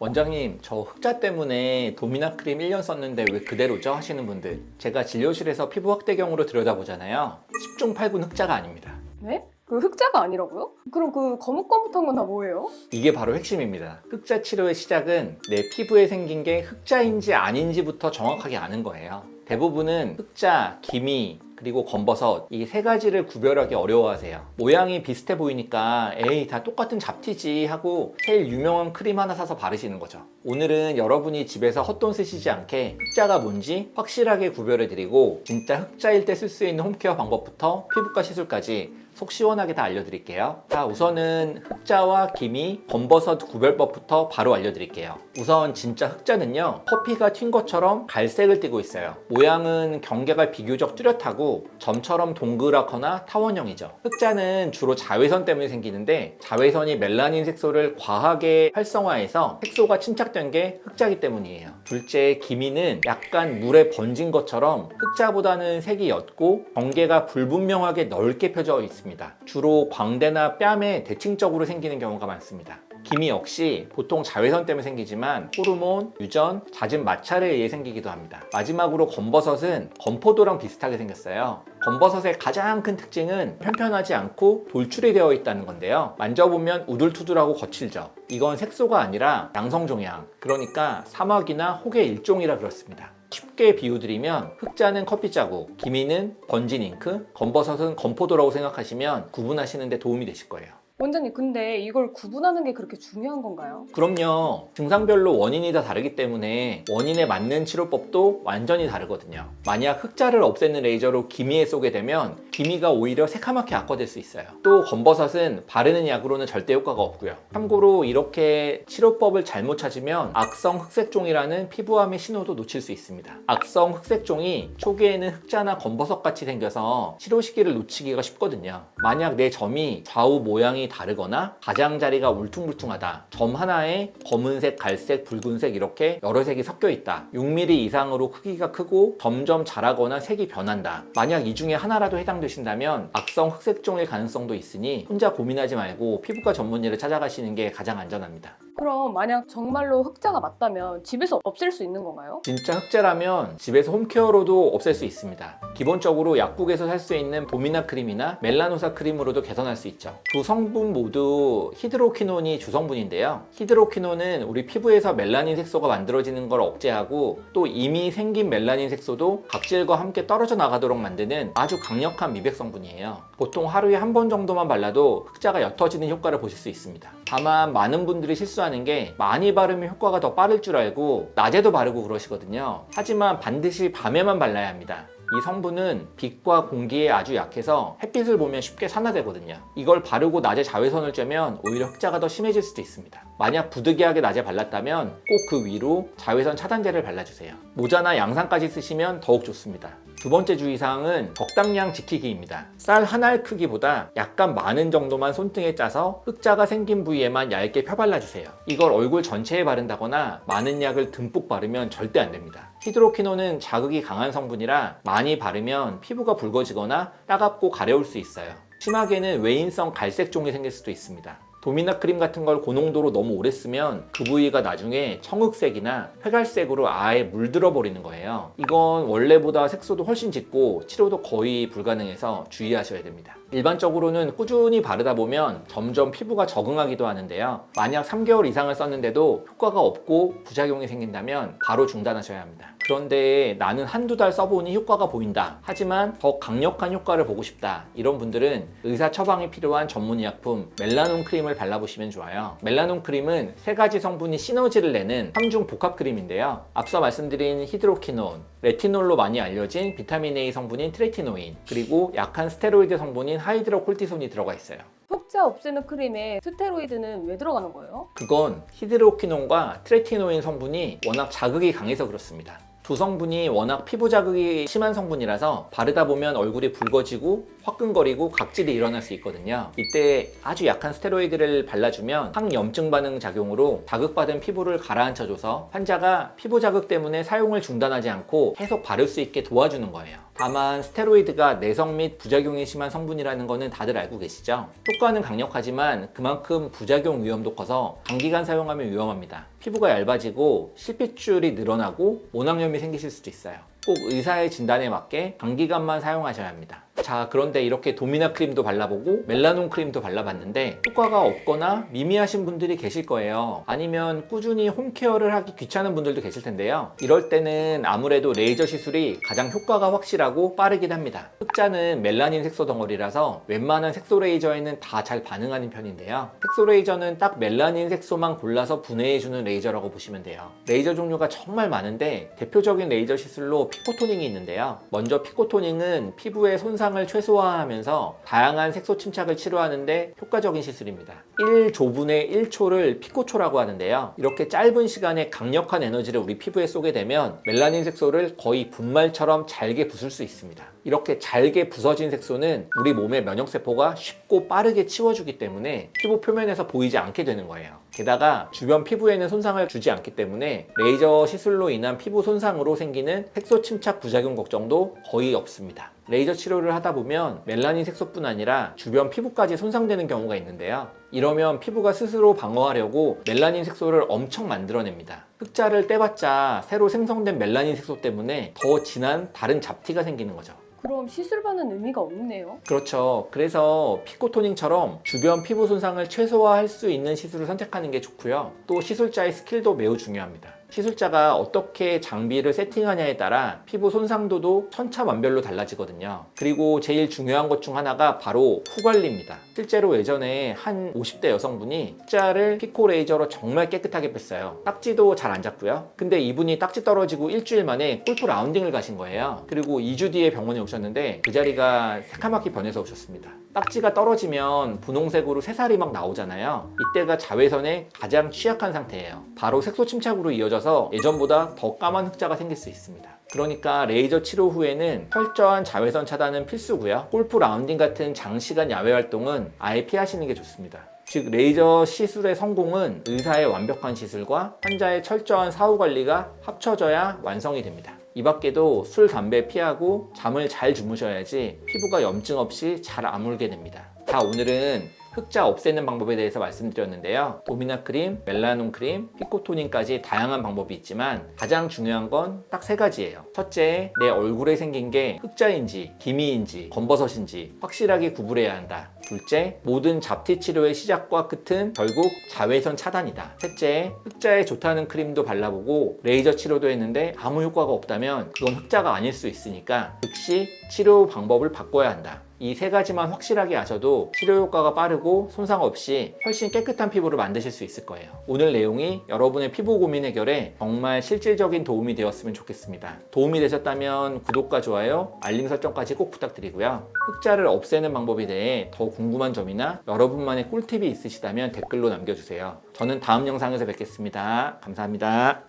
원장님, 저 흑자 때문에 도미나 크림 1년 썼는데 왜 그대로죠? 하시는 분들, 제가 진료실에서 피부 확대경으로 들여다보잖아요. 10중 8구 흑자가 아닙니다. 네? 그 흑자가 아니라고요? 그럼 그 거뭇거뭇한 건 다 뭐예요? 이게 바로 핵심입니다. 흑자 치료의 시작은 내 피부에 생긴 게 흑자인지 아닌지부터 정확하게 아는 거예요. 대부분은 흑자, 기미, 그리고 검버섯 이 세 가지를 구별하기 어려워하세요. 모양이 비슷해 보이니까 에이 다 똑같은 잡티지 하고 제일 유명한 크림 하나 사서 바르시는 거죠. 오늘은 여러분이 집에서 헛돈 쓰시지 않게 흑자가 뭔지 확실하게 구별해 드리고 진짜 흑자일 때 쓸 수 있는 홈케어 방법부터 피부과 시술까지 속 시원하게 다 알려드릴게요. 자, 우선은 흑자와 기미, 검버섯 구별법부터 바로 알려드릴게요. 우선 진짜 흑자는요, 커피가 튄 것처럼 갈색을 띠고 있어요. 모양은 경계가 비교적 뚜렷하고 점처럼 동그랗거나 타원형이죠. 흑자는 주로 자외선 때문에 생기는데 자외선이 멜라닌 색소를 과하게 활성화해서 색소가 침착된 게 흑자이기 때문이에요. 둘째, 기미는 약간 물에 번진 것처럼 흑자보다는 색이 옅고 경계가 불분명하게 넓게 펴져 있습니다. 주로 광대나 뺨에 대칭적으로 생기는 경우가 많습니다. 기미 역시 보통 자외선 때문에 생기지만 호르몬, 유전, 잦은 마찰에 의해 생기기도 합니다. 마지막으로 검버섯은 건포도랑 비슷하게 생겼어요. 검버섯의 가장 큰 특징은 편편하지 않고 돌출이 되어 있다는 건데요. 만져보면 우둘투둘하고 거칠죠. 이건 색소가 아니라 양성종양, 그러니까 사막이나 혹의 일종이라 그렇습니다. 쉽게 비유드리면 흑자는 커피 자국, 기미는 번진 잉크, 검버섯은 건포도라고 생각하시면 구분하시는 데 도움이 되실 거예요. 원장님, 근데 이걸 구분하는 게 그렇게 중요한 건가요? 그럼요. 증상별로 원인이 다 다르기 때문에 원인에 맞는 치료법도 완전히 다르거든요. 만약 흑자를 없애는 레이저로 기미에 쏘게 되면 기미가 오히려 새카맣게 악화될 수 있어요. 또 검버섯은 바르는 약으로는 절대 효과가 없고요. 참고로 이렇게 치료법을 잘못 찾으면 악성 흑색종이라는 피부암의 신호도 놓칠 수 있습니다. 악성 흑색종이 초기에는 흑자나 검버섯 같이 생겨서 치료 시기를 놓치기가 쉽거든요. 만약 내 점이 좌우 모양이 다르거나 가장자리가 울퉁불퉁하다, 점 하나에 검은색, 갈색, 붉은색 이렇게 여러 색이 섞여 있다, 6mm 이상으로 크기가 크고 점점 자라거나 색이 변한다, 만약 이 중에 하나라도 해당되신다면 악성 흑색종일 가능성도 있으니 혼자 고민하지 말고 피부과 전문의를 찾아가시는 게 가장 안전합니다. 그럼 만약 정말로 흑자가 맞다면 집에서 없앨 수 있는 건가요? 진짜 흑자라면 집에서 홈케어로도 없앨 수 있습니다. 기본적으로 약국에서 살 수 있는 도미나 크림이나 멜라노사 크림으로도 개선할 수 있죠. 두 성분 모두 히드로퀴논이 주성분인데요. 히드로퀴논은 우리 피부에서 멜라닌 색소가 만들어지는 걸 억제하고 또 이미 생긴 멜라닌 색소도 각질과 함께 떨어져 나가도록 만드는 아주 강력한 미백 성분이에요. 보통 하루에 한 번 정도만 발라도 흑자가 옅어지는 효과를 보실 수 있습니다. 다만 많은 분들이 실수하는 게 많이 바르면 효과가 더 빠를 줄 알고 낮에도 바르고 그러시거든요. 하지만 반드시 밤에만 발라야 합니다. 이 성분은 빛과 공기에 아주 약해서 햇빛을 보면 쉽게 산화되거든요. 이걸 바르고 낮에 자외선을 쬐면 오히려 흑자가 더 심해질 수도 있습니다. 만약 부득이하게 낮에 발랐다면 꼭 그 위로 자외선 차단제를 발라주세요. 모자나 양산까지 쓰시면 더욱 좋습니다. 두 번째 주의사항은 적당량 지키기입니다. 쌀 한 알 크기보다 약간 많은 정도만 손등에 짜서 흑자가 생긴 부위에만 얇게 펴발라주세요. 이걸 얼굴 전체에 바른다거나 많은 약을 듬뿍 바르면 절대 안 됩니다. 히드로퀴논은 자극이 강한 성분이라 많이 바르면 피부가 붉어지거나 따갑고 가려울 수 있어요. 심하게는 외인성 갈색종이 생길 수도 있습니다. 도미나 크림 같은 걸 고농도로 너무 오래 쓰면 그 부위가 나중에 청흑색이나 회갈색으로 아예 물들어 버리는 거예요. 이건 원래보다 색소도 훨씬 짙고 치료도 거의 불가능해서 주의하셔야 됩니다. 일반적으로는 꾸준히 바르다 보면 점점 피부가 적응하기도 하는데요. 만약 3개월 이상을 썼는데도 효과가 없고 부작용이 생긴다면 바로 중단하셔야 합니다. 그런데 나는 한두 달 써보니 효과가 보인다, 하지만 더 강력한 효과를 보고 싶다, 이런 분들은 의사 처방이 필요한 전문의약품 멜라논 크림을 발라보시면 좋아요. 멜라논 크림은 세 가지 성분이 시너지를 내는 3중 복합 크림인데요. 앞서 말씀드린 히드로퀴논, 레티놀로 많이 알려진 비타민 A 성분인 트레티노인, 그리고 약한 스테로이드 성분인 하이드로콜티손이 들어가 있어요. 흑자 없애는 크림에 스테로이드는 왜 들어가는 거예요? 그건 히드로퀴논과 트레티노인 성분이 워낙 자극이 강해서 그렇습니다. 두 성분이 워낙 피부 자극이 심한 성분이라서 바르다 보면 얼굴이 붉어지고 화끈거리고 각질이 일어날 수 있거든요. 이때 아주 약한 스테로이드를 발라주면 항염증 반응 작용으로 자극받은 피부를 가라앉혀줘서 환자가 피부 자극 때문에 사용을 중단하지 않고 계속 바를 수 있게 도와주는 거예요. 다만 스테로이드가 내성 및 부작용이 심한 성분이라는 것은 다들 알고 계시죠? 효과는 강력하지만 그만큼 부작용 위험도 커서 단기간 사용하면 위험합니다. 피부가 얇아지고 실핏줄이 늘어나고 모낭염이 생기실 수도 있어요. 꼭 의사의 진단에 맞게 단기간만 사용하셔야 합니다. 자, 그런데 이렇게 도미나 크림도 발라보고 멜라논 크림도 발라봤는데 효과가 없거나 미미하신 분들이 계실 거예요. 아니면 꾸준히 홈케어를 하기 귀찮은 분들도 계실 텐데요. 이럴 때는 아무래도 레이저 시술이 가장 효과가 확실하고 빠르긴 합니다. 흑자는 멜라닌 색소 덩어리라서 웬만한 색소 레이저에는 다 잘 반응하는 편인데요. 색소 레이저는 딱 멜라닌 색소만 골라서 분해해주는 레이저라고 보시면 돼요. 레이저 종류가 정말 많은데 대표적인 레이저 시술로 피코토닝이 있는데요. 먼저 피코토닝은 피부의 손상을 최소화하면서 다양한 색소 침착을 치료하는데 효과적인 시술입니다. 1조분의 1초를 피코초라고 하는데요. 이렇게 짧은 시간에 강력한 에너지를 우리 피부에 쏘게 되면 멜라닌 색소를 거의 분말처럼 잘게 부술 수 있습니다. 이렇게 잘게 부서진 색소는 우리 몸의 면역세포가 쉽고 빠르게 치워주기 때문에 피부 표면에서 보이지 않게 되는 거예요. 게다가 주변 피부에는 손상을 주지 않기 때문에 레이저 시술로 인한 피부 손상으로 생기는 색소 침착 부작용 걱정도 거의 없습니다. 레이저 치료를 하다 보면 멜라닌 색소뿐 아니라 주변 피부까지 손상되는 경우가 있는데요. 이러면 피부가 스스로 방어하려고 멜라닌 색소를 엄청 만들어냅니다. 흑자를 떼봤자 새로 생성된 멜라닌 색소 때문에 더 진한 다른 잡티가 생기는 거죠. 그럼 시술받는 의미가 없네요. 그렇죠. 그래서 피코토닝처럼 주변 피부 손상을 최소화할 수 있는 시술을 선택하는 게 좋고요. 또 시술자의 스킬도 매우 중요합니다. 시술자가 어떻게 장비를 세팅하냐에 따라 피부 손상도도 천차만별로 달라지거든요. 그리고 제일 중요한 것 중 하나가 바로 후 관리입니다. 실제로 예전에 한 50대 여성분이 흑자를 피코 레이저로 정말 깨끗하게 뺐어요. 딱지도 잘 안 잡고요. 근데 이분이 딱지 떨어지고 일주일 만에 골프 라운딩을 가신 거예요. 그리고 2주 뒤에 병원에 오셨는데 그 자리가 새카맣게 변해서 오셨습니다. 딱지가 떨어지면 분홍색으로 새살이 막 나오잖아요. 이때가 자외선에 가장 취약한 상태예요. 바로 색소 침착으로 이어져서 예전보다 더 까만 흑자가 생길 수 있습니다. 그러니까 레이저 치료 후에는 철저한 자외선 차단은 필수고요. 골프 라운딩 같은 장시간 야외 활동은 아예 피하시는 게 좋습니다. 즉 레이저 시술의 성공은 의사의 완벽한 시술과 환자의 철저한 사후 관리가 합쳐져야 완성이 됩니다. 이 밖에도 술, 담배 피하고 잠을 잘 주무셔야지 피부가 염증 없이 잘 아물게 됩니다. 자, 오늘은 흑자 없애는 방법에 대해서 말씀드렸는데요. 도미나 크림, 멜라논 크림, 피코토닝까지 다양한 방법이 있지만 가장 중요한 건 딱 세 가지예요. 첫째, 내 얼굴에 생긴 게 흑자인지 기미인지 검버섯인지 확실하게 구분해야 한다. 둘째, 모든 잡티 치료의 시작과 끝은 결국 자외선 차단이다. 셋째, 흑자에 좋다는 크림도 발라보고 레이저 치료도 했는데 아무 효과가 없다면 그건 흑자가 아닐 수 있으니까 즉시 치료 방법을 바꿔야 한다. 이 세 가지만 확실하게 아셔도 치료 효과가 빠르고 손상 없이 훨씬 깨끗한 피부를 만드실 수 있을 거예요. 오늘 내용이 여러분의 피부 고민 해결에 정말 실질적인 도움이 되었으면 좋겠습니다. 도움이 되셨다면 구독과 좋아요, 알림 설정까지 꼭 부탁드리고요. 흑자를 없애는 방법에 대해 더 궁금한 점이나 여러분만의 꿀팁이 있으시다면 댓글로 남겨주세요. 저는 다음 영상에서 뵙겠습니다. 감사합니다.